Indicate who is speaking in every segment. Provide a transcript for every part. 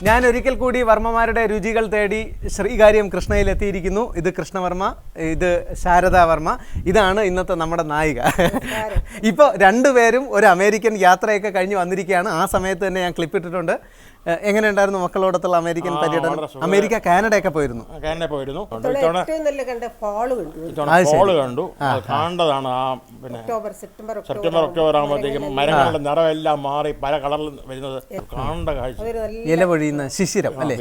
Speaker 1: ഞാൻ ഒരിക്കൽ കൂടി വർമ്മമാരുടെ രുചികൾ തേടി ശ്രീകാര്യം കൃഷ്ണയിൽ എത്തിയിരിക്കുന്നു. ഇത് കൃഷ്ണവർമ്മ, ഇത് ശാരദാ വർമ്മ, ഇതാണ് ഇന്നത്തെ നമ്മുടെ നായിക. ഇപ്പോൾ രണ്ടുപേരും ഒരു അമേരിക്കൻ യാത്രയൊക്കെ കഴിഞ്ഞ് വന്നിരിക്കുകയാണ്. ആ സമയത്ത് തന്നെ ഞാൻ ക്ലിപ്പിട്ടിട്ടുണ്ട്. എങ്ങനെയുണ്ടായിരുന്നു മക്കളോടത്തുള്ള അമേരിക്കൻ പര്യടനം? അമേരിക്ക, കാനഡയൊക്കെ പോയിരുന്നു.
Speaker 2: കണ്ടു കാണേണ്ടതാണ്. ആ പിന്നെ സെപ്റ്റംബർ ഒക്ടോബർ ആകുമ്പോഴത്തേക്കും മരങ്ങളുടെ നിറമെല്ലാം മാറി പല കളറിൽ വരുന്നത് കാണേണ്ട കാഴ്ച.
Speaker 1: ഇല പൊഴിയുന്ന ശിശിരം അല്ലേ?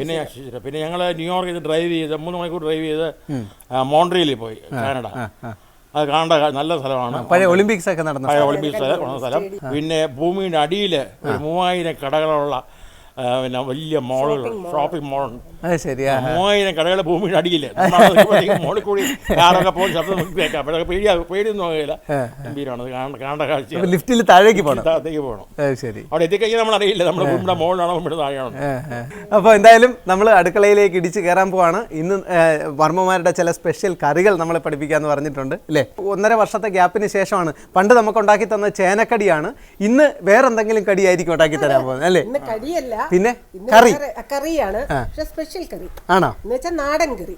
Speaker 2: പിന്നെ ഞങ്ങൾ ന്യൂയോർക്കിൽ ഡ്രൈവ് ചെയ്ത് 3 മണിക്കൂർ ഡ്രൈവ് ചെയ്ത് മോൺട്രിയലിൽ പോയി, കാനഡ. അത് കാണേണ്ട നല്ല സ്ഥലമാണ്.
Speaker 1: പഴയ ഒളിമ്പിക്സ് ഒക്കെ നടന്ന
Speaker 2: സ്ഥലം. പിന്നെ ഭൂമിയുടെ അടിയിൽ ഒരു 3000 കടകളുള്ള പിന്നെ വലിയ മോളുകൾ, ഷോപ്പിംഗ് മോളുണ്ട്. 3000 കടകൾ ഭൂമിയുടെ അടിയില്. മോളിൽ കൂടി കാറൊക്കെ പോയി ശബ്ദം കേൾക്കാം. അപ്പോഴൊക്കെ പേടിയൊന്നും ആകില്ല. ഗംഭീരമാണ്. കാണേണ്ട കാഴ്ച.
Speaker 1: ലിഫ്റ്റിൽ താഴേക്ക് പോകണം.
Speaker 2: ശരി, അവിടെ എത്തിക്കഴിഞ്ഞാൽ നമ്മൾ അറിയില്ല നമ്മൾ ഭൂമിയുടെ മോളിലാണോ ഭൂമിയുടെ താഴെയാണോ.
Speaker 1: അപ്പോൾ എന്തായാലും നമ്മൾ അടുക്കളയിലേക്ക് ഇടിച്ച് കയറാൻ പോവാണ്. ഇന്ന് വർമ്മമാരുടെ ചില സ്പെഷ്യൽ കറികൾ നമ്മളെ പഠിപ്പിക്കാന്ന് പറഞ്ഞിട്ടുണ്ട് അല്ലേ? 1.5 വർഷത്തെ ഗ്യാപ്പിന് ശേഷമാണ്. പണ്ട് നമുക്ക് ഉണ്ടാക്കി തന്ന ചേനക്കടിയാണ്. ഇന്ന് വേറെന്തെങ്കിലും കടിയായിരിക്കും ഉണ്ടാക്കി തരാൻ പോകുന്നത് അല്ലേ? പിന്നെ
Speaker 3: കറിയാണ്, സ്പെഷ്യൽ കറി
Speaker 1: ആണോ?
Speaker 3: നാടൻ കറി.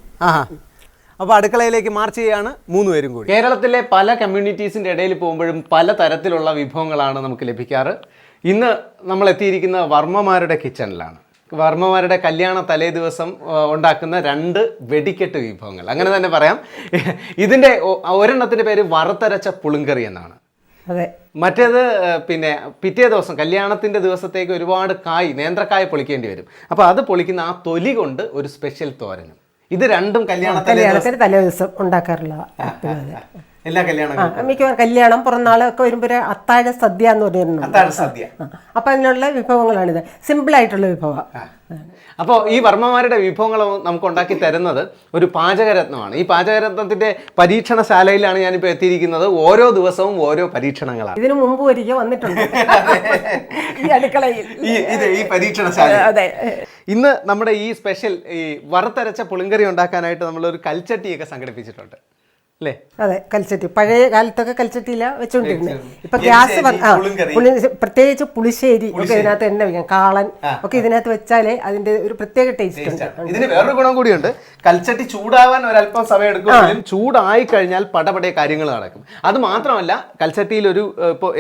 Speaker 1: അപ്പോൾ അടുക്കളയിലേക്ക് മാർച്ച് ചെയ്യാണ് 3 പേരും കൂടി. കേരളത്തിലെ പല കമ്മ്യൂണിറ്റീസിൻ്റെ ഇടയിൽ പോകുമ്പോഴും പല തരത്തിലുള്ള വിഭവങ്ങളാണ് നമുക്ക് ലഭിക്കാറ്. ഇന്ന് നമ്മൾ എത്തിയിരിക്കുന്ന വർമ്മമാരുടെ കിച്ചണിലാണ്. വർമ്മമാരുടെ കല്യാണ തലേ ദിവസം ഉണ്ടാക്കുന്ന 2 വെടിക്കെട്ട് വിഭവങ്ങൾ, അങ്ങനെ തന്നെ പറയാം. ഇതിൻ്റെ ഒരെണ്ണത്തിൻ്റെ പേര് വറുത്തരച്ച പുളിങ്കറി എന്നാണ്.
Speaker 3: അതെ.
Speaker 1: മറ്റേത് പിന്നെ പിറ്റേ ദിവസം കല്യാണത്തിൻ്റെ ദിവസത്തേക്ക് ഒരുപാട് നേന്ത്രക്കായ പൊളിക്കേണ്ടി വരും. അപ്പോൾ അത് പൊളിക്കുന്ന ആ തൊലി കൊണ്ട് ഒരു സ്പെഷ്യൽ തോരനും. ഇത് രണ്ടും കല്യാണത്തിന്
Speaker 3: തലേ ദിവസം ഉണ്ടാക്കാറുള്ള
Speaker 1: എല്ലാ കല്യാണം
Speaker 3: മിക്കവാറും കല്യാണം പുറന്നാളൊക്കെ വരുമ്പോൾ അത്താഴ സദ്യ എന്ന് പറയുന്നത്. അപ്പം അതിനുള്ള വിഭവങ്ങളാണിത്. സിമ്പിളായിട്ടുള്ള വിഭവം.
Speaker 1: അപ്പോൾ ഈ വർമ്മമാരുടെ വിഭവങ്ങൾ നമുക്ക് ഉണ്ടാക്കി തരുന്നത് ഒരു പാചകരത്നമാണ്. ഈ പാചകരത്നത്തിൻ്റെ പരീക്ഷണശാലയിലാണ് ഞാനിപ്പോൾ എത്തിയിരിക്കുന്നത്. ഓരോ ദിവസവും ഓരോ പരീക്ഷണങ്ങളാണ്.
Speaker 3: ഇതിനു മുമ്പ് ഒരിക്കൽ വന്നിട്ടുണ്ട് ഈ അടുക്കളയിൽ,
Speaker 1: ഈ പരീക്ഷണശാല.
Speaker 3: അതെ.
Speaker 1: ഇന്ന് നമ്മുടെ ഈ സ്പെഷ്യൽ ഈ വറുത്തരച്ച പുളിങ്കറി ഉണ്ടാക്കാനായിട്ട് നമ്മളൊരു കൽച്ചട്ടിയൊക്കെ സംഘടിപ്പിച്ചിട്ടുണ്ട് അല്ലേ?
Speaker 3: അതെ, കൽച്ചട്ടി. പഴയ കാലത്തൊക്കെ കൽച്ചട്ടിയില വെച്ചോണ്ടിരുന്നത്. ഇപ്പൊ ഗ്യാസ് പ്രത്യേകിച്ച് പുളിശ്ശേരി ഒക്കെ ഇതിനകത്ത് തന്നെ വെക്കാം. കാളൻ ഒക്കെ ഇതിനകത്ത് വെച്ചാലേ അതിന്റെ ഒരു പ്രത്യേക ടേസ്റ്റ് ഉണ്ട്.
Speaker 1: ഇതിന് വേറൊരു ഗുണം കൂടിയുണ്ട്. കൽച്ചട്ടി ചൂടാവാൻ ഒരല്പം സമയം എടുക്കുമെങ്കിലും ചൂടായി കഴിഞ്ഞാൽ പടപടേ കാര്യങ്ങൾ നടക്കും. അത് മാത്രമല്ല, കൽച്ചട്ടിയിൽ ഒരു ഇപ്പോൾ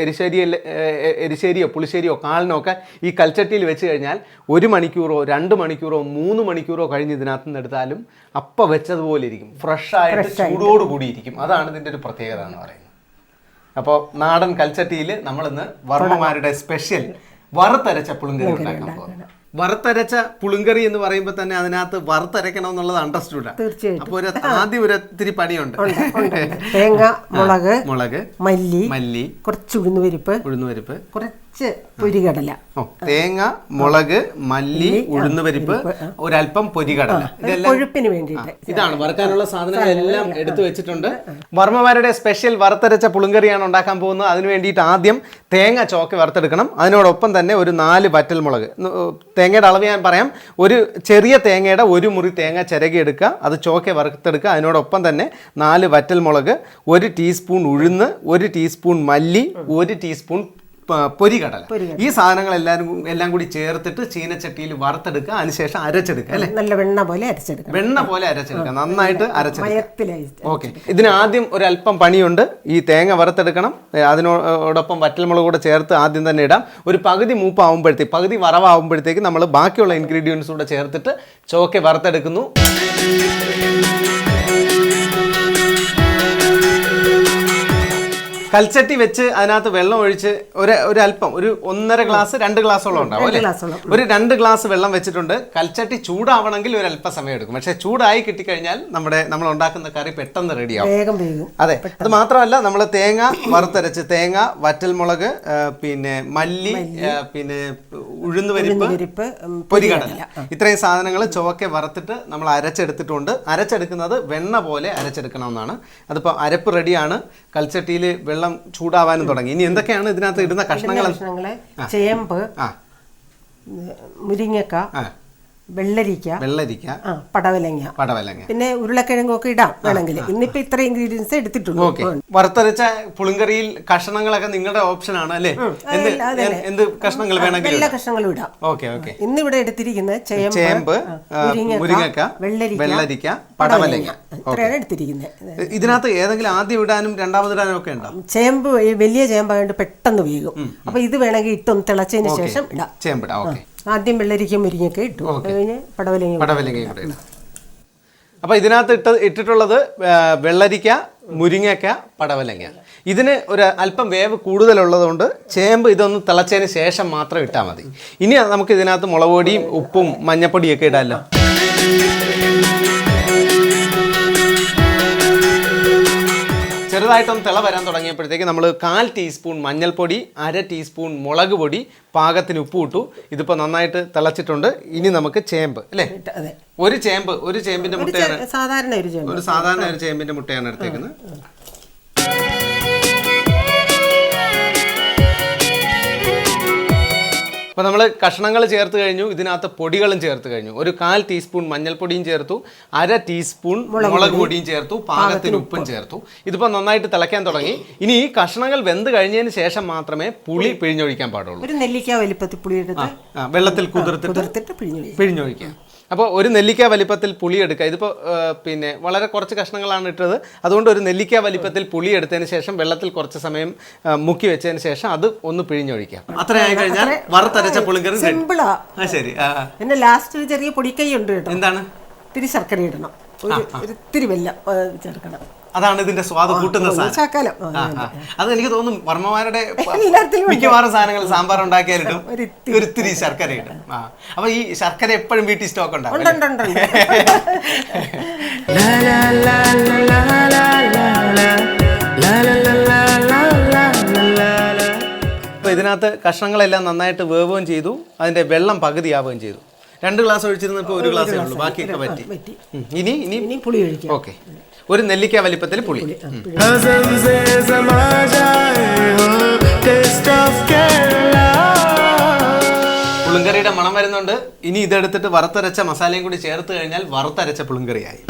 Speaker 1: എരിശ്ശേരിയോ പുളിശ്ശേരിയോ കാളനോ ഒക്കെ ഈ കൽച്ചട്ടിയിൽ വെച്ച് കഴിഞ്ഞാൽ 1 മണിക്കൂറോ 2 മണിക്കൂറോ 3 മണിക്കൂറോ കഴിഞ്ഞ് ഇതിനകത്ത് നിന്ന് എടുത്താലും അപ്പം വെച്ചതുപോലെ ഇരിക്കും. ഫ്രഷായിട്ട് ചൂടോടുകൂടി ഇരിക്കും. അതാണ് ഇതിൻ്റെ ഒരു പ്രത്യേകത എന്ന് പറയുന്നത്. അപ്പോൾ നാടൻ കൽച്ചട്ടിയിൽ നമ്മളിന്ന് വർമ്മമാരുടെ സ്പെഷ്യൽ വറുത്തരച്ച പുളിങ്കറി ഉണ്ടാക്കാൻ പോകുന്നത്. വറുത്തരച്ച പുളിങ്കറി എന്ന് പറയുമ്പോൾ തന്നെ അതിനകത്ത് വറുത്തരയ്ക്കണം എന്നുള്ളത് അണ്ടർസ്റ്റുഡാണ്.
Speaker 3: തീർച്ചയായിട്ടും.
Speaker 1: അപ്പോൾ ആദ്യം ഒരിത്തിരി പണിയുണ്ട്.
Speaker 3: തേങ്ങ, മുളക്,
Speaker 1: മല്ലി,
Speaker 3: കുറച്ച് ഉഴുന്നുപരിപ്പ്, കുറച്ച് പൊരികടല.
Speaker 1: തേങ്ങ, മുളക്, മല്ലി, ഉഴുന്നുപരിപ്പ്, ഒരല്പം പൊരികടല.
Speaker 3: കൊഴുപ്പിന് വേണ്ടിയിട്ട്
Speaker 1: ഇതാണ് വറുക്കാനുള്ള സാധനങ്ങളെല്ലാം എടുത്തു വെച്ചിട്ടുണ്ട്. വർമ്മമാരുടെ സ്പെഷ്യൽ വറുത്തരച്ച പുളിങ്കറിയാണ് ഉണ്ടാക്കാൻ പോകുന്നത്. അതിന് വേണ്ടിയിട്ട് ആദ്യം തേങ്ങ ചോക്ക് വറുത്തെടുക്കണം. അതിനോടൊപ്പം തന്നെ ഒരു 4 വറ്റൽമുളക്. തേങ്ങയുടെ അളവ് ഞാൻ പറയാം. ഒരു ചെറിയ തേങ്ങയുടെ 1 മുറി തേങ്ങ ചിരകി എടുക്കുക, അത് ചോക്കെ വറുത്തെടുക്കുക. അതിനോടൊപ്പം തന്നെ 4 വറ്റൽമുളക്, 1 ടീസ്പൂൺ ഉഴുന്ന്, 1 ടീസ്പൂൺ മല്ലി, 1 ടീസ്പൂൺ പൊരികടല. ഈ സാധനങ്ങൾ എല്ലാം കൂടി ചേർത്തിട്ട് ചീനച്ചട്ടിയിൽ വറുത്തെടുക്കുക. അതിനുശേഷം അരച്ചെടുക്കുക അല്ലേ?
Speaker 3: നല്ല വെണ്ണ പോലെ
Speaker 1: അരച്ചെടുക്കുക. നന്നായിട്ട് അരച്ചെടുക്കുക. ഓക്കെ. ഇതിന് ആദ്യം ഒരല്പം പണിയുണ്ട്. ഈ തേങ്ങ വറുത്തെടുക്കണം. അതിനോടൊപ്പം വറ്റൽമുളക് കൂടെ ചേർത്ത് ആദ്യം തന്നെ ഇടാം. ഒരു പകുതി മൂപ്പാവുമ്പോഴത്തേക്ക്, പകുതി വറവാകുമ്പോഴത്തേക്ക് നമ്മൾ ബാക്കിയുള്ള ഇൻഗ്രീഡിയൻസ് കൂടെ ചേർത്തിട്ട് ചോക്കെ വറുത്തെടുക്കുന്നു. കൽച്ചട്ടി വെച്ച് അതിനകത്ത് വെള്ളം ഒഴിച്ച് ഒരല്പം ഒരു 1.5 ഗ്ലാസ് 2 ഗ്ലാസോളം ഉണ്ടാവും അല്ലേ? ഒരു 2 ഗ്ലാസ് വെള്ളം വെച്ചിട്ടുണ്ട്. കൽച്ചട്ടി ചൂടാവണമെങ്കിൽ ഒരല്പം സമയം എടുക്കും. പക്ഷേ ചൂടായി കിട്ടിക്കഴിഞ്ഞാൽ നമ്മൾ ഉണ്ടാക്കുന്ന കറി പെട്ടെന്ന് റെഡിയാവും. അതെ. അത് മാത്രമല്ല, നമ്മൾ തേങ്ങ വറുത്തരച്ച് തേങ്ങ, വറ്റൽമുളക്, പിന്നെ മല്ലി, പിന്നെ ഉഴുന്നുപരിപ്പ്, പൊരികടല, ഇത്രയും സാധനങ്ങൾ ചുവക്കെ വറുത്തിട്ട് നമ്മൾ അരച്ചെടുത്തിട്ടുണ്ട്. അരച്ചെടുക്കുന്നത് വെണ്ണ പോലെ അരച്ചെടുക്കണമെന്നാണ്. അതിപ്പോൾ അരപ്പ് റെഡിയാണ്. കൽച്ചട്ടിയിൽ വെള്ളം ചൂടാവാനും തുടങ്ങി. ഇനി എന്തൊക്കെയാണ് ഇതിനകത്ത് ഇടുന്ന കഷ്ണങ്ങൾ?
Speaker 3: ചേമ്പ്, മുരിങ്ങക്ക, വെള്ളരിക്ക, പടവലങ്ങ, പിന്നെ ഉരുളക്കിഴങ്ങൊക്കെ ഇടാം വേണമെങ്കിൽ. ഇന്നിപ്പോ ഇത്ര ഇൻഗ്രീഡിയൻസ് എടുത്തിട്ടുള്ളൂ.
Speaker 1: വറുത്തരച്ച പുളിങ്കറിയിൽ കഷ്ണങ്ങളൊക്കെ നിങ്ങളുടെ ഓപ്ഷൻ ആണ് അല്ലേ? എന്ത് കഷ്ണങ്ങൾ വേണമെങ്കിലും
Speaker 3: എല്ലാ കഷ്ണങ്ങളും ഇടാം. ഇന്നിവിടെ എടുത്തിരിക്കുന്നത്
Speaker 1: ചേമ്പ്, മുരിങ്ങക്ക, വെള്ളരിക്ക, പടവലങ്ങ
Speaker 3: ഇത്രയാണ് എടുത്തിരിക്കുന്നത്.
Speaker 1: ഇതിനകത്ത് ഏതെങ്കിലും ആദ്യം ഇടാനും രണ്ടാമത് ഇടാനും ഒക്കെ ഉണ്ടോ?
Speaker 3: ചേമ്പ് വലിയ ചേമ്പായതുകൊണ്ട് പെട്ടെന്ന് വേകും. അപ്പൊ ഇത് വേണമെങ്കിൽ ഇട്ടൊന്ന് തിളച്ചതിന് ശേഷം ഇടാം.
Speaker 1: ചേമ്പിടാം.
Speaker 3: ആദ്യം വെള്ളരിക്ക മുരിങ്ങയൊക്കെ ഇട്ടു, കഴിഞ്ഞ് പടവലങ്ങ.
Speaker 1: അപ്പോൾ ഇതിനകത്ത് ഇട്ടിട്ടുള്ളത് വെള്ളരിക്ക, മുരിങ്ങക്ക, പടവലങ്ങ. ഇതിന് ഒരു അല്പം വേവ് കൂടുതലുള്ളതുകൊണ്ട് ചേമ്പ് ഇതൊന്ന് തിളച്ചതിന് ശേഷം മാത്രം ഇട്ടാൽ മതി. ഇനി നമുക്ക് ഇതിനകത്ത് മുളക് പൊടിയും ഉപ്പും മഞ്ഞപ്പൊടിയൊക്കെ ഇടാമല്ലോ. ചെറുതായിട്ടൊന്ന് തിള വരാൻ തുടങ്ങിയപ്പോഴത്തേക്ക് നമ്മൾ 1/4 ടീസ്പൂൺ മഞ്ഞൾപ്പൊടി, 1/2 ടീസ്പൂൺ മുളക് പൊടി, പാകത്തിന് ഉപ്പ് ഇട്ടു. ഇതിപ്പോൾ നന്നായിട്ട് തിളച്ചിട്ടുണ്ട്. ഇനി നമുക്ക് ചേമ്പ് അല്ലേ, ഒരു ചേമ്പിന്റെ മുട്ടയാണ്, സാധാരണ ഒരു ചേമ്പിന്റെ മുട്ടയാണ് എടുത്തേക്കുന്നത്. അപ്പോൾ നമ്മൾ കഷ്ണങ്ങൾ ചേർത്ത് കഴിഞ്ഞു. ഇതിനകത്ത് പൊടികളും ചേർത്ത് കഴിഞ്ഞു. ഒരു 1/4 ടീസ്പൂൺ മഞ്ഞൾപ്പൊടിയും ചേർത്തു, 1/2 ടീസ്പൂൺ മുളക് പൊടിയും ചേർത്തു, പാകത്തിന് ഉപ്പും ചേർത്തു. ഇതിപ്പോൾ നന്നായിട്ട് തിളയ്ക്കാൻ തുടങ്ങി. ഇനി ഈ കഷ്ണങ്ങൾ വെന്ത് കഴിഞ്ഞതിന് ശേഷം മാത്രമേ പുളി പിഴിഞ്ഞൊഴിക്കാൻ പാടുള്ളൂ.
Speaker 3: ഒരു നെല്ലിക്ക വലിപ്പത്തിൽ പുളി എടുത്ത്
Speaker 1: വെള്ളത്തിൽ കുതിർത്തിട്ട് പിഴിഞ്ഞൊഴിക്കാം. അപ്പോൾ ഒരു നെല്ലിക്ക വലിപ്പത്തിൽ പുളി എടുക്കുക. ഇതിപ്പോൾ പിന്നെ വളരെ കുറച്ച് കഷ്ണങ്ങളാണ് ഇട്ടത്. അതുകൊണ്ട് ഒരു നെല്ലിക്ക വലിപ്പത്തിൽ പുളി എടുത്തതിന് ശേഷം വെള്ളത്തിൽ കുറച്ച് സമയം മുക്കി വെച്ചതിന് ശേഷം അത് ഒന്ന് പിഴിഞ്ഞൊഴിക്കാം. അത്രയായി കഴിഞ്ഞാൽ വറുത്തരച്ച പുളിങ്കറി
Speaker 3: സിമ്പിളാ.
Speaker 1: ശരി.
Speaker 3: പിന്നെ ലാസ്റ്റ് ഒരു ചെറിയ പൊടിക്കൈ ഉണ്ട് കേട്ടോ.
Speaker 1: എന്താണ്?
Speaker 3: ഇത്തിരി ശർക്കര ഇടണം, ഒത്തിരി വെല്ലം ചേർക്കണം.
Speaker 1: അതാണ് ഇതിന്റെ സ്വാദ് കൂട്ടുന്ന സാധനം. അത് എനിക്ക് തോന്നും വർമ്മമാരുടെ മിക്കവാറും സാധനങ്ങൾ സാമ്പാർ ഉണ്ടാക്കിയാലിട്ടും ഒരിത്തിരി ശർക്കര ഇടും. അപ്പൊ ഈ ശർക്കര എപ്പോഴും വീട്ടിൽ സ്റ്റോക്ക് ഉണ്ടാവും. അപ്പൊ ഇതിനകത്ത് കഷ്ണങ്ങളെല്ലാം നന്നായിട്ട് വേവുകയും ചെയ്തു. അതിന്റെ വെള്ളം പകുതിയാവുകയും ചെയ്തു. 2 ഗ്ലാസ് ഒഴിച്ചിരുന്നപ്പോൾ 1 ഗ്ലാസേ ഉള്ളൂ, ബാക്കിയൊക്കെ പറ്റി. ഇനി പുളി ഒഴിക്കാം. ഓക്കെ, ഒരു നെല്ലിക്ക വലിപ്പത്തിൽ പുളി. പുളിങ്കറിയുടെ മണം വരുന്നുണ്ട്. ഇനി ഇതെടുത്തിട്ട് വറുത്തരച്ച മസാലയും കൂടി ചേർത്ത് കഴിഞ്ഞാൽ വറുത്തരച്ച പുളിങ്കറിയായി.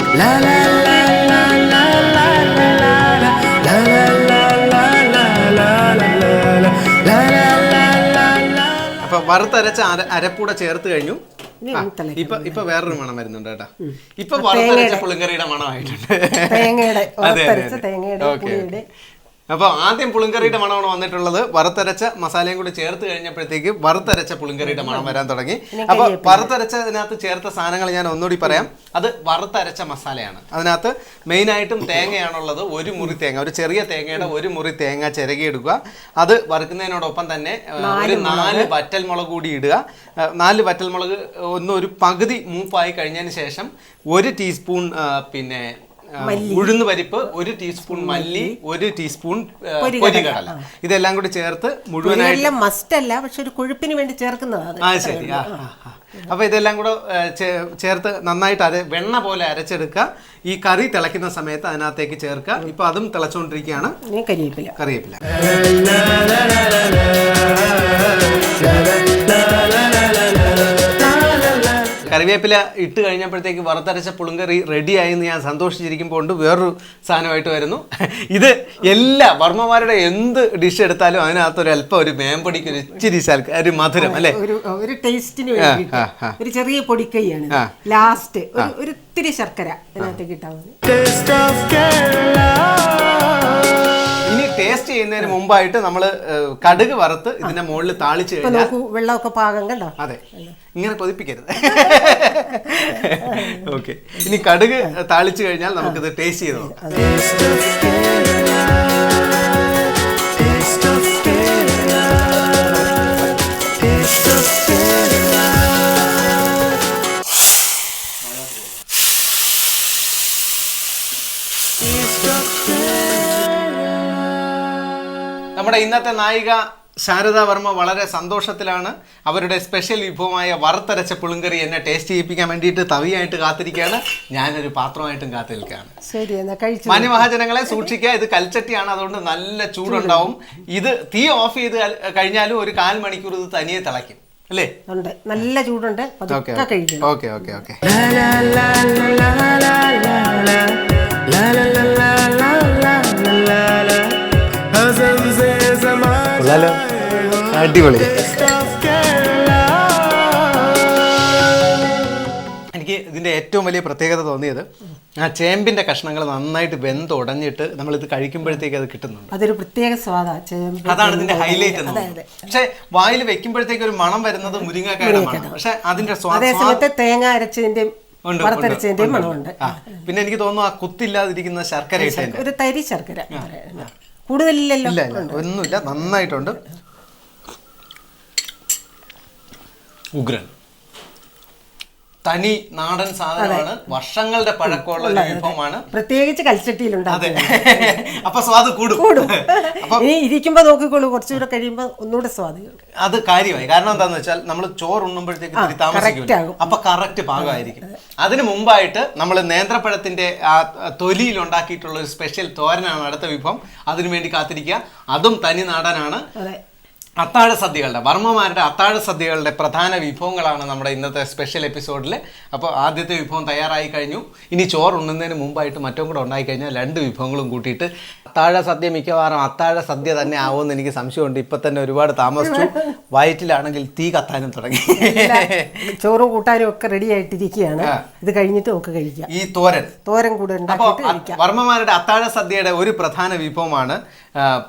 Speaker 1: അപ്പൊ വറുത്തരച്ച അരപ്പൂടെ ചേർത്ത് കഴിഞ്ഞു. ഇപ്പൊ വേറൊരു മണം വരുന്നുണ്ട് കേട്ടോ. ഇപ്പൊ വറുത്തരച്ച പുളിങ്കറിയുടെ മണമായിട്ടുണ്ട്. അപ്പോൾ ആദ്യം പുളിങ്കറിയുടെ മണമാണ് വന്നിട്ടുള്ളത്. വറുത്തരച്ച മസാലയും കൂടി ചേർത്ത് കഴിഞ്ഞപ്പോഴത്തേക്ക് വറുത്തരച്ച പുളിങ്കറിയുടെ മണം വരാൻ തുടങ്ങി. അപ്പോൾ വറുത്തരച്ചതിനകത്ത് ചേർത്ത സാധനങ്ങൾ ഞാൻ ഒന്നുകൂടി പറയാം. അത് വറുത്തരച്ച മസാലയാണ്. അതിനകത്ത് മെയിനായിട്ടും തേങ്ങയാണുള്ളത്. 1 മുറി തേങ്ങ, ഒരു ചെറിയ തേങ്ങയുടെ 1 മുറി തേങ്ങ ചിരകിയെടുക്കുക. അത് വറുക്കുന്നതിനോടൊപ്പം തന്നെ ഒരു 4 വറ്റൽമുളക് കൂടി ഇടുക. 4 വറ്റൽമുളക് ഒരു പകുതി മൂപ്പായി കഴിഞ്ഞതിന് ശേഷം 1 ടീസ്പൂൺ പിന്നെ ഉഴുന്ന് പരിപ്പ്, 1 ടീസ്പൂൺ മല്ലി, 1 ടീസ്പൂൺ പൊരികടല, ഇതെല്ലാം കൂടി ചേർത്ത് മുഴുവനായിട്ട്
Speaker 3: മസ്റ്റ് അല്ല, പക്ഷെ ഒരു കൊഴുപ്പിന് വേണ്ടി ചേർക്കുന്നതാണ്.
Speaker 1: ശരി. അപ്പൊ ഇതെല്ലാം കൂടെ ചേർത്ത് നന്നായിട്ട് വെണ്ണ പോലെ അരച്ചെടുക്കുക. ഈ കറി തിളയ്ക്കുന്ന സമയത്ത് അതിനകത്തേക്ക് ചേർക്കുക. ഇപ്പൊ അതും തിളച്ചുകൊണ്ടിരിക്കുകയാണ്. കറിവേപ്പില കറിവേപ്പില ഇട്ട് കഴിഞ്ഞപ്പോഴത്തേക്ക് വറുത്തരച്ച പുളിങ്കറി റെഡിയായി എന്ന് ഞാൻ സന്തോഷിച്ചിരിക്കുമ്പോൾ വേറൊരു സാധനമായിട്ട് വരുന്നു. ഇത് എല്ലാ വർമ്മമാരുടെ എന്ത് ഡിഷ് എടുത്താലും അതിനകത്ത് അല്പം ഒരു മേമ്പൊടിക്ക് ഒരു ഇച്ചിരി ഒരു മധുരം അല്ലേ,
Speaker 3: ഒരു ടേസ്റ്റിന് വേണ്ടിയിട്ട് ഒരു ചെറിയ പൊടിക്കൈയാണ്. ലാസ്റ്റ് ഒരു ഇത്തിരി ശർക്കര അതിനകത്തേക്ക് ഇട്ടാൽ മതി.
Speaker 1: ഇനി ടേസ്റ്റ് ചെയ്യുന്നതിന് മുമ്പായിട്ട് നമ്മൾ കടുക് വറുത്ത് ഇതിന്റെ മുകളിൽ താളിച്ച് കഴിഞ്ഞാൽ
Speaker 3: വെള്ളമൊക്കെ പാകം കണ്ടോ.
Speaker 1: അതെ, ഇങ്ങനെ കൊതിപ്പിക്കരുത്. ഓക്കെ, ഇനി കടുക് താളിച്ച് കഴിഞ്ഞാൽ നമുക്കിത് ടേസ്റ്റ് ചെയ്ത് നോക്കാം. നമ്മുടെ ഇന്നത്തെ നായിക ശാരദാ വർമ്മ വളരെ സന്തോഷത്തിലാണ്. അവരുടെ സ്പെഷ്യൽ വിഭവമായ വറുത്തരച്ച പുളിങ്കറി എന്നെ ടേസ്റ്റ് ചെയ്യിപ്പിക്കാൻ വേണ്ടിയിട്ട് തവിയായിട്ട് കാത്തിരിക്കുകയാണ്. ഞാനൊരു പാത്രമായിട്ടും കാത്തു നിൽക്കുകയാണ്. മാന്യമഹാജനങ്ങളെ സൂക്ഷിക്കുക, ഇത് കൽച്ചട്ടിയാണ്, അതുകൊണ്ട് നല്ല ചൂടുണ്ടാവും. ഇത് തീ ഓഫ് ചെയ്ത് കഴിഞ്ഞാലും ഒരു 1/4 മണിക്കൂർ ഇത് തനിയെ തിളയ്ക്കും അല്ലേ?
Speaker 3: ഉണ്ട്, നല്ല ചൂടുണ്ട്, പതുക്കെ കഴിക്കണം.
Speaker 1: Okay okay okay. അടിപൊളി. എനിക്ക് ഇതിൻ്റെ ഏറ്റവും വലിയ പ്രത്യേകത തോന്നിയത് ആ ചേമ്പിൻ്റെ കഷ്ണങ്ങൾ നന്നായിട്ട് വെന്തുടഞ്ഞിട്ട് നമ്മളിത് കഴിക്കുമ്പോഴത്തേക്ക് അത് കിട്ടുന്നുണ്ട്.
Speaker 3: അതൊരു പ്രത്യേക സ്വാദാണ്.
Speaker 1: അതാണ് ഇതിന്റെ ഹൈലൈറ്റ്. പക്ഷെ വായിൽ വെക്കുമ്പോഴത്തേക്ക് ഒരു മണം വരുന്നത് മുരിങ്ങക്കായുടെ മണം. പക്ഷെ അതിന്റെ
Speaker 3: അതേസമയത്ത് തേങ്ങ അരച്ചതിന്റെയും വറുത്തരച്ചതിന്റെയും മണമുണ്ട്.
Speaker 1: പിന്നെ എനിക്ക് തോന്നുന്നു ആ കുത്തില്ലാതിരിക്കുന്ന ശർക്കര ഇട്ടതിന്റെ
Speaker 3: ഒരു തരി ശർക്കര കൂടുതലില്ലല്ലോ.
Speaker 1: ഒന്നുമില്ല, നന്നായിട്ടുണ്ട്. ഉഗ്രൻ തനി നാടൻ സാധനമാണ്. വർഷങ്ങളുടെ പഴക്കമുള്ള ഒരു വിഭവമാണ്.
Speaker 3: പ്രത്യേകിച്ച് കൽച്ചട്ടിയിലുണ്ടാകും.
Speaker 1: അപ്പൊ സ്വാദ് കൂടും.
Speaker 3: ഇനി ഇരിക്കുമ്പോ നോക്കിക്കോളൂ, കുറച്ചുകൂടെ കഴിയുമ്പോ ഒന്നുകൂടെ സ്വാദ്.
Speaker 1: അത് കാര്യമായി. കാരണം എന്താന്ന് വെച്ചാൽ നമ്മൾ ചോറ് ഉണ്ണുമ്പോഴത്തേക്ക് താമസിക്കും. അപ്പൊ കറക്റ്റ് പാകമായിരിക്കും. അതിന് മുമ്പായിട്ട് നമ്മൾ നേന്ത്രപ്പഴത്തിന്റെ ആ തൊലിയിൽ ഉണ്ടാക്കിയിട്ടുള്ള ഒരു സ്പെഷ്യൽ തോരനാണ് അടുത്ത വിഭവം. അതിനുവേണ്ടി കാത്തിരിക്കുക. അതും തനി നാടനാണ്. അത്താഴ സദ്യകളുടെ, വർമ്മമാരുടെ അത്താഴ സദ്യകളുടെ പ്രധാന വിഭവങ്ങളാണ് നമ്മുടെ ഇന്നത്തെ സ്പെഷ്യൽ എപ്പിസോഡിൽ. അപ്പോൾ ആദ്യത്തെ വിഭവം തയ്യാറായി കഴിഞ്ഞു. ഇനി ചോറ് ഉണ്ണുന്നതിന് മുമ്പായിട്ട് മറ്റും കൂടെ ഉണ്ടായിക്കഴിഞ്ഞാൽ 2 വിഭവങ്ങളും കൂട്ടിയിട്ട് അത്താഴ സദ്യ മിക്കവാറും അത്താഴ സദ്യ തന്നെ ആവുമെന്ന് എനിക്ക് സംശയമുണ്ട്. ഇപ്പം തന്നെ ഒരുപാട് താമസിച്ചു. വയറ്റിലാണെങ്കിൽ തീ കത്താനും തുടങ്ങി.
Speaker 3: ചോറും കൂട്ടാനും ഒക്കെ റെഡി ആയിട്ടിരിക്കുകയാണ്. ഇത് കഴിഞ്ഞിട്ട് നമുക്ക് കഴിക്കാം.
Speaker 1: ഈ തോരൻ
Speaker 3: കൂടെ.
Speaker 1: അപ്പോൾ വർമ്മമാരുടെ അത്താഴ സദ്യയുടെ ഒരു പ്രധാന വിഭവമാണ്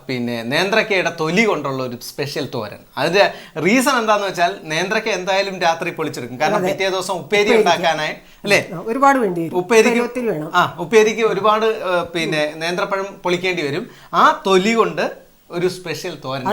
Speaker 1: പിന്നെ നേന്ത്രക്കയുടെ തൊലി കൊണ്ടുള്ള ഒരു സ്പെഷ്യൽ തോരൻ. അതിന്റെ റീസൺ എന്താന്ന് വെച്ചാൽ നേന്ത്രക്ക എന്തായാലും രാത്രി പൊളിച്ചെടുക്കും. കാരണം പിറ്റേ ദിവസം ഉപ്പേരി ഉണ്ടാക്കാനായി അല്ലേ,
Speaker 3: ഒരുപാട് വേണ്ടി വരും.
Speaker 1: ഉപ്പേരിക്ക് ഒരുപാട് പിന്നെ നേന്ത്രപ്പഴം പൊളിക്കേണ്ടി വരും. ആ തൊലി കൊണ്ട് ഒരു സ്പെഷ്യൽ തോരൻ.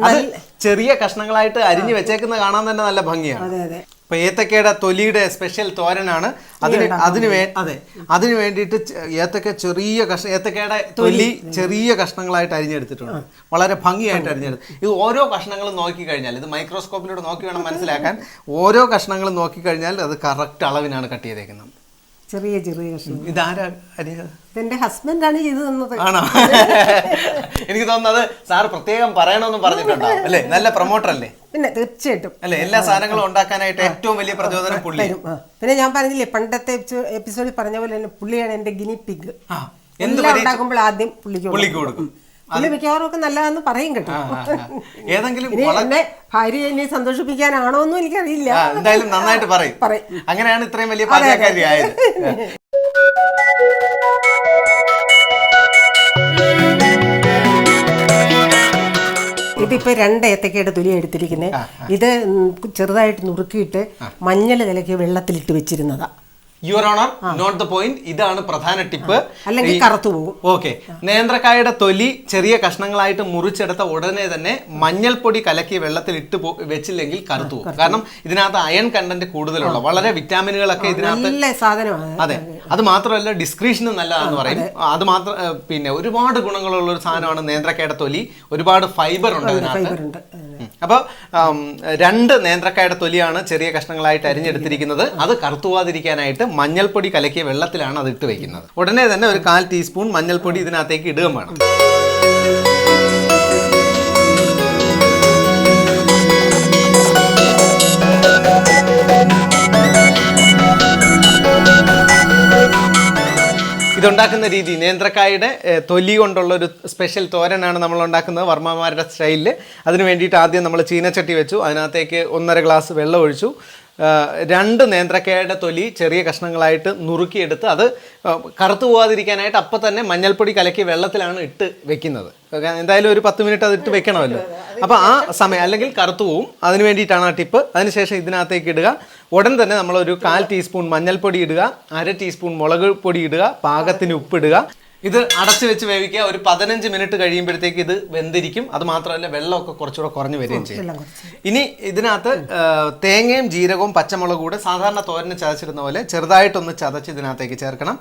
Speaker 1: അത് ചെറിയ കഷ്ണങ്ങളായിട്ട് അരിഞ്ഞു വെച്ചേക്കുന്ന കാണാൻ തന്നെ നല്ല ഭംഗിയാണ്. ഇപ്പൊ ഏത്തക്കയുടെ തൊലിയുടെ സ്പെഷ്യൽ തോരനാണ്. അതിന് വേണ്ടിയിട്ട് ഏത്തക്കയുടെ തൊലി ചെറിയ കഷ്ണങ്ങളായിട്ട് അരിഞ്ഞെടുത്തിട്ടുണ്ട്. വളരെ ഭംഗിയായിട്ട് അരിഞ്ഞെടുത്ത്. ഇത് ഓരോ കഷ്ണങ്ങളും നോക്കിക്കഴിഞ്ഞാൽ, ഇത് മൈക്രോസ്കോപ്പിലൂടെ നോക്കി വേണം മനസ്സിലാക്കാൻ. ഓരോ കഷ്ണങ്ങളും നോക്കിക്കഴിഞ്ഞാൽ അത് കറക്റ്റ് അളവിനാണ് കട്ട് ചെയ്തേക്കുന്നത്.
Speaker 3: ചെറിയ കഷ്ണം.
Speaker 1: ഇതാരാ?
Speaker 3: എന്റെ ഹസ്ബൻഡാണ് ചെയ്തു തന്നത്.
Speaker 1: ആണോ? എനിക്ക് തോന്നുന്നത് സാർ പ്രത്യേകം പറയണമെന്നും പറഞ്ഞിട്ടുണ്ടാവും അല്ലേ? നല്ല പ്രൊമോട്ടർ അല്ലേ?
Speaker 3: പിന്നെ തീർച്ചയായിട്ടും
Speaker 1: അല്ലെ, എല്ലാ സാധനങ്ങളും ഉണ്ടാക്കാനായിട്ട് ഏറ്റവും വലിയ പ്രചോദനം പുള്ളി.
Speaker 3: പിന്നെ ഞാൻ പറഞ്ഞില്ലേ, പണ്ടത്തെ എപ്പിസോഡിൽ പറഞ്ഞ പോലെ തന്നെ പുള്ളിയാണ് എന്റെ ഗിനി പിഗ്. എല്ലാം ഉണ്ടാക്കുമ്പോൾ ആദ്യം പുള്ളിക്ക് കൊടുക്കും. പുള്ളി മിക്കവാറും ഒക്കെ നല്ലതാന്ന് പറയും കേട്ടോ.
Speaker 1: ഏതെങ്കിലും
Speaker 3: എന്നെ ഭാര്യ എന്നെ സന്തോഷിപ്പിക്കാനാണോ എന്നും എനിക്കറിയില്ല.
Speaker 1: എന്തായാലും നന്നായിട്ട് പറയും. അങ്ങനെയാണ് ഇത്രയും വലിയ പാചകക്കാരി ആയത്.
Speaker 3: ഇതിപ്പോ 2 ഏത്തക്കയുടെ തൊലി എടുത്തിരിക്കുന്നത്. ഇത് ചെറുതായിട്ട് നുറുക്കിയിട്ട് മഞ്ഞൾ കലക്കി വെള്ളത്തിലിട്ട് വെച്ചിരുന്നതാ.
Speaker 1: Your honour, note the point. ഇതാണ് പ്രധാന ടിപ്പ്.
Speaker 3: അല്ലെങ്കിൽ കറുത്തു പോകും.
Speaker 1: ഓക്കെ. നേന്ത്രക്കായുടെ തൊലി ചെറിയ കഷ്ണങ്ങളായിട്ട് മുറിച്ചെടുത്ത ഉടനെ തന്നെ മഞ്ഞൾപ്പൊടി കലക്കി വെള്ളത്തിൽ ഇട്ട് വെച്ചില്ലെങ്കിൽ കറുത്തു പോകും. കാരണം ഇതിനകത്ത് അയൺ കണ്ടന്റ് കൂടുതലുള്ള വളരെ വിറ്റാമിനുകളൊക്കെ ഇതിനകത്ത് സാധനമാണ്. അതെ, അത് മാത്രമല്ല ഡിസ്ക്രീഷനും നല്ലതാണെന്ന് പറയും. അത് മാത്രം പിന്നെ ഒരുപാട് ഗുണങ്ങളുള്ള ഒരു സാധനമാണ് നേന്ത്രക്കായുടെ തൊലി. ഒരുപാട് ഫൈബർ ഉണ്ട് അതിനകത്ത്. അപ്പോൾ 2 നേന്ത്രക്കായുടെ തൊലിയാണ് ചെറിയ കഷ്ണങ്ങളായിട്ട് അരിഞ്ഞെടുത്തിരിക്കുന്നത്. അത് കറുത്തുപോകാതിരിക്കാനായിട്ട് മഞ്ഞൾപ്പൊടി കലക്കിയ വെള്ളത്തിലാണ് അത് ഇട്ട് വെക്കുന്നത്. ഉടനെ തന്നെ ഒരു 1/4 ടീസ്പൂൺ മഞ്ഞൾപ്പൊടി ഇതിനകത്തേക്ക് ഇടുകയും വേണം. ഇതുണ്ടാക്കുന്ന രീതി, നേന്ത്രക്കായുടെ തൊലി കൊണ്ടുള്ള ഒരു സ്പെഷ്യൽ തോരനാണ് നമ്മൾ ഉണ്ടാക്കുന്നത് വർമ്മമാരുടെ സ്റ്റൈലിൽ. അതിന് വേണ്ടിയിട്ട് ആദ്യം നമ്മൾ ചീനച്ചട്ടി വെച്ചു. അതിനകത്തേക്ക് 1.5 ഗ്ലാസ് വെള്ളം ഒഴിച്ചു. 2 നേന്ത്രക്കായുടെ തൊലി ചെറിയ കഷ്ണങ്ങളായിട്ട് നുറുക്കിയെടുത്ത് അത് കറുത്തു പോകാതിരിക്കാനായിട്ട് അപ്പം തന്നെ മഞ്ഞൾപ്പൊടി കലക്കി വെള്ളത്തിലാണ് ഇട്ട് വെക്കുന്നത്. എന്തായാലും ഒരു 10 മിനിറ്റ് അത് ഇട്ട് വെക്കണമല്ലോ. അപ്പോൾ ആ സമയം അല്ലെങ്കിൽ കറുത്തു പോവും. അതിന് വേണ്ടിയിട്ടാണ് ആ ടിപ്പ്. അതിനുശേഷം ഇതിനകത്തേക്ക് ഇടുക. ഉടൻ തന്നെ നമ്മളൊരു 1/4 ടീസ്പൂൺ മഞ്ഞൾപ്പൊടി ഇടുക, 1/2 ടീസ്പൂൺ മുളക് പൊടി ഇടുക, പാകത്തിന് ഉപ്പിടുക. ഇത് അടച്ചു വെച്ച് വേവിക്കുക. ഒരു 15 മിനിറ്റ് കഴിയുമ്പോഴത്തേക്ക് ഇത് വെന്തിരിക്കും. അത് മാത്രമല്ല വെള്ളമൊക്കെ കുറച്ചുകൂടെ കുറഞ്ഞു വരികയും ചെയ്യും. ഇനി ഇതിനകത്ത് തേങ്ങയും ജീരകവും പച്ചമുളകും കൂടെ സാധാരണ തോരന് ചതച്ചിരുന്ന പോലെ ചെറുതായിട്ടൊന്ന് ചതച്ച് ഇതിനകത്തേക്ക് ചേർക്കണം.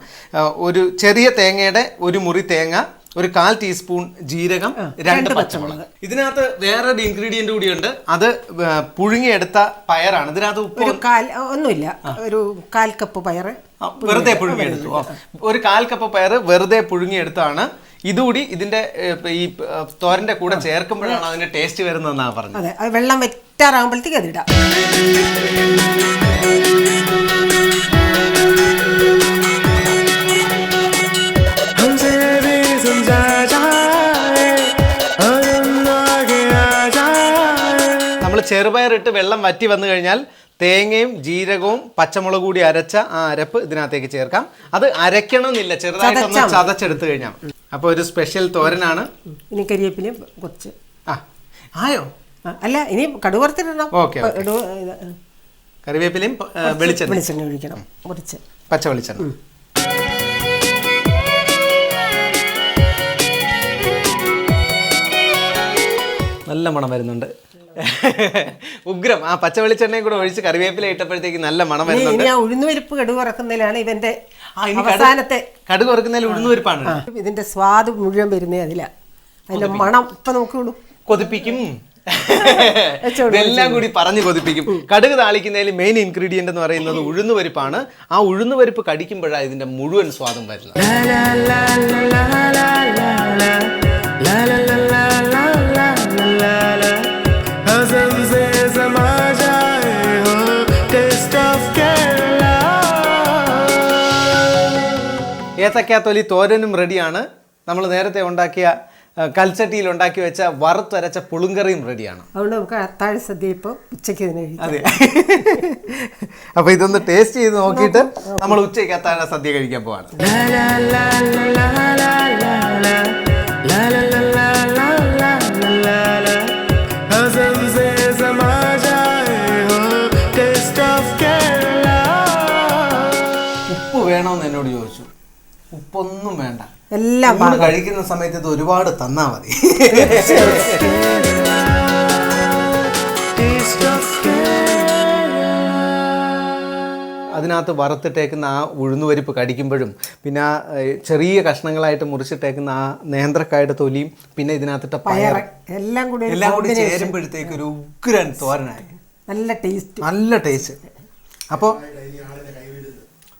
Speaker 1: ഒരു ചെറിയ തേങ്ങയുടെ ഒരു മുറി തേങ്ങ, ഒരു 1/4 ടീസ്പൂൺ ജീരകം, 2 പച്ചമുളക്. ഇതിനകത്ത് വേറൊരു ഇൻഗ്രീഡിയന്റ് കൂടിയുണ്ട്. അത് പുഴുങ്ങിയെടുത്ത പയറാണ്. ഇതിനകത്ത് ഉപ്പ്
Speaker 3: ഒന്നുമില്ല. ഒരു 1/4 കപ്പ് പയറ്
Speaker 1: വെറുതെ പുഴുങ്ങിയെടുത്തു. ഒരു 1/4 കപ്പ് പയറ് വെറുതെ പുഴുങ്ങിയെടുത്താണ് ഇതുകൂടി ഇതിന്റെ ഈ തോരന്റെ കൂടെ ചേർക്കുമ്പോഴാണ് അതിന്റെ ടേസ്റ്റ് വരുന്നതെന്നാണ് പറഞ്ഞത്.
Speaker 3: അതെ, അത് വെള്ളം വെറ്റാറാകുമ്പോഴത്തേക്ക് അതിടാം.
Speaker 1: നമ്മൾ ചെറുപയറിട്ട് വെള്ളം വറ്റി വന്നു കഴിഞ്ഞാൽ തേങ്ങയും ജീരകവും പച്ചമുളക് കൂടി അരച്ച ആ അരപ്പ് ഇതിനകത്തേക്ക് ചേർക്കാം. അത് അരയ്ക്കണമെന്നില്ല, ചെറുതായിട്ടൊന്ന് ചതച്ചെടുത്തു കഴിഞ്ഞാൽ. അപ്പോൾ ഒരു സ്പെഷ്യൽ തോരനാണ്.
Speaker 3: ഇനി കരിവേപ്പിലയും കുറച്ച്.
Speaker 1: ആയോ?
Speaker 3: അല്ല, ഇനി കടുക് വറുത്തിടണം.
Speaker 1: ഓക്കെ, കറിവേപ്പിലയും
Speaker 3: വെളിച്ചെണ്ണ ഒഴിക്കണം കുറച്ച്,
Speaker 1: പച്ച വെളിച്ചെണ്ണ. നല്ല മണം വരുന്നുണ്ട്, ഉഗ്രം. ആ പച്ച വെളിച്ചെണ്ണയും കൂടെ ഒഴിച്ച് കറിവേപ്പില ഇട്ടപ്പോഴത്തേക്ക് നല്ല മണം വരുന്നുണ്ട്.
Speaker 3: ഉഴുന്നുപരിപ്പ് കടുക് വറക്കുന്നതിലാണ് ഇവന്റെ അവസാനത്തെ.
Speaker 1: കടുക് വറക്കുന്നതിൽ ഉഴുന്നുപരിപ്പാണ്.
Speaker 3: ഇതിന്റെ സ്വാദ് മുഴുവൻ വരുന്നേ അതിലാ. അതിന്റെ മണം ഇപ്പൊ നോക്കുള്ളൂ,
Speaker 1: കൊതിപ്പിക്കും. ഇതെല്ലാം കൂടി പറഞ്ഞു കൊതിപ്പിക്കും. കടുക് താളിക്കുന്നതിൽ മെയിൻ ഇൻഗ്രീഡിയന്റ് എന്ന് പറയുന്നത് ഉഴുന്നുപരിപ്പാണ്. ആ ഉഴുന്നുപരിപ്പ് കടിക്കുമ്പോഴാണ് ഇതിന്റെ മുഴുവൻ സ്വാദും വരുന്നത്. ഏത്തക്കാത്തൊലി തോരനും റെഡിയാണ്. നമ്മൾ നേരത്തെ ഉണ്ടാക്കിയ കൽച്ചട്ടിയിൽ ഉണ്ടാക്കി വെച്ച വറുത്തരച്ച പുളുങ്കറിയും റെഡിയാണ്.
Speaker 3: അതുകൊണ്ട് നമുക്ക് അത്താഴ സദ്യ ഇപ്പോൾ ഉച്ചയ്ക്ക് തന്നെ.
Speaker 1: അതെ, അപ്പൊ ഇതൊന്ന് ടേസ്റ്റ് ചെയ്ത് നോക്കിയിട്ട് നമ്മൾ ഉച്ചയ്ക്ക് അത്താഴ സദ്യ കഴിക്കാൻ പോവാണ്. ഉപ്പ് വേണമെന്ന് എന്നോട് ചോദിച്ചു. ഉപ്പൊന്നും വേണ്ട,
Speaker 3: എല്ലാം
Speaker 1: കഴിക്കുന്ന സമയത്ത് ഇത് ഒരുപാട് തന്നാ മതി. അതിനകത്ത് വറുത്തിട്ടേക്കുന്ന ആ ഉഴുന്നുപരിപ്പ് കടിക്കുമ്പോഴും പിന്നെ ആ ചെറിയ കഷ്ണങ്ങളായിട്ട് മുറിച്ചിട്ടേക്കുന്ന ആ നേന്ത്രക്കായുടെ തൊലിയും പിന്നെ ഇതിനകത്തിട്ട പയർ എല്ലാം കൂടി ചേരുമ്പോഴത്തേക്ക് ഒരു ഉഗ്രൻ തോരനായി. നല്ല ടേസ്റ്റ്. അപ്പോൾ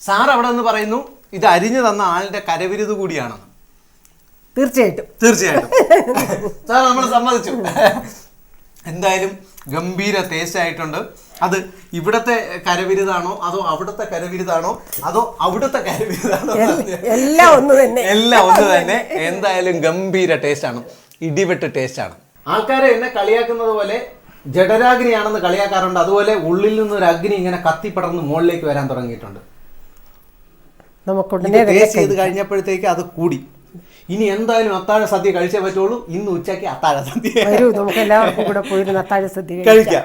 Speaker 1: സാർ അവിടെ നിന്ന് പറയുന്നു ഇത് അരിഞ്ഞു തന്ന ആളുടെ കരവിരുത് കൂടിയാണെന്ന്.
Speaker 3: തീർച്ചയായിട്ടും
Speaker 1: സാർ നമ്മൾ സമ്മതിച്ചു. എന്തായാലും ഗംഭീര ടേസ്റ്റ് ആയിട്ടുണ്ട്. അത് ഇവിടത്തെ കരവിരുതാണോ അതോ അവിടുത്തെ കരവിരുതാണോ അതോ അവിടുത്തെ കരവിരുതാണോ,
Speaker 3: എല്ലാം ഒന്ന്
Speaker 1: തന്നെ. എന്തായാലും ഗംഭീര ടേസ്റ്റ് ആണ്, ഇടിവെട്ട് ടേസ്റ്റ് ആണ്. ആൾക്കാരെ എന്നെ കളിയാക്കുന്നത് പോലെ ജഡരാഗ്നിയാണെന്ന് കളിയാക്കാറുണ്ട്. അതുപോലെ ഉള്ളിൽ നിന്നൊരു അഗ്നി ഇങ്ങനെ കത്തിപ്പടർന്ന് മുകളിലേക്ക് വരാൻ തുടങ്ങിയിട്ടുണ്ട്. ടേസ്റ്റ് ചെയ്ത് കഴിഞ്ഞപ്പോഴത്തേക്ക് അത് കൂടി. ഇനി എന്തായാലും അത്താഴ സദ്യ കഴിച്ചേ പറ്റുള്ളൂ. ഇന്ന് ഉച്ചയ്ക്ക് അത്താഴ സദ്യ
Speaker 3: നമുക്ക് എല്ലാവർക്കും കൂടെ പോയിരുന്ന് അത്താഴ സദ്യ
Speaker 1: കഴിക്കാം.